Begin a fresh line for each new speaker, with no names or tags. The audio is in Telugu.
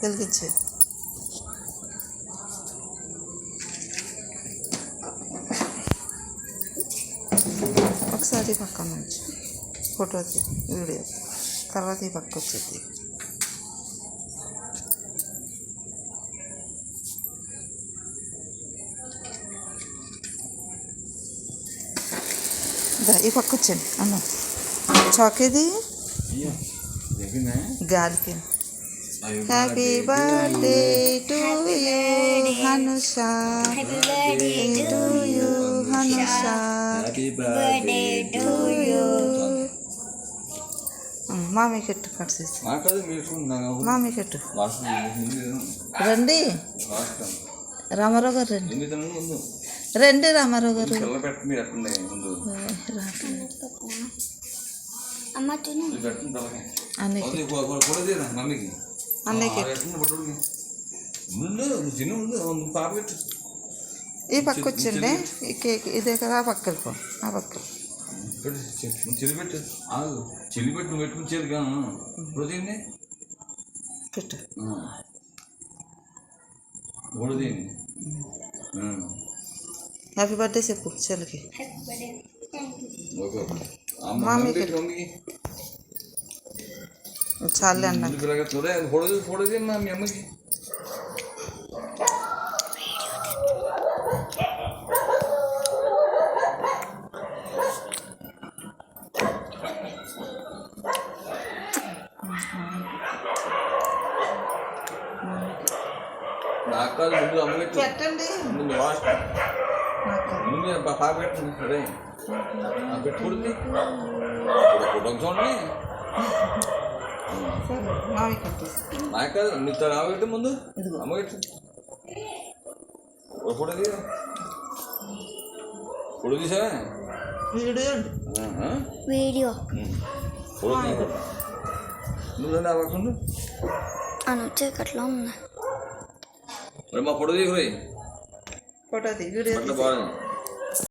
వెలిగించే ఒకసారి పక్కన నుంచి ఫోటో వీడియో తర్వాత ఈ పక్క వచ్చేది. ఈ పక్క వచ్చండి అన్న చాకేది గాలికి. Happy birthday to you Hanusha, to you Hanusha, to you. మామీ కట్టు కట్టేసి మామీ కట్టు. రండి రామారావు గారు, రండి రండి రామారావు గారు. ఈ పక్క వచ్చిండే ఈ కేక్ ఇదే కదా. ఆ పక్క వెళ్ళిపో, ఆ పక్క
చిలిపెట్టు చిలిపెట్టు నువ్వు పెట్టుకుని చేరుగా ఇప్పుడు దీన్ని
పెట్టు.
ఇప్పుడు దీన్ని
హ్యాపీ బర్త్డే చెప్పు చెల్లికి. చాలే అన్న
ఫోటో మా మీ అమ్మకి. ముందు అమ్మకి
పెట్టండి,
ముందు వాష్ ముందు పాప పెట్టండి. సరే పెట్టుకుంటుంది ఫోటో చూడండి. నాకు కాదు నీతో రాబెట్టు ముందు అమ్మ పెట్టు. ఫోటో తీయ ఫోటో తీసావా?
వీడియో
ఫోటో తీయ నువ్వు అవ్వకుండా
చీకట్లో ఉన్నాయి.
మా ఫోటో తీయ
ఫోటో తీ వీడియో
బాగుంది.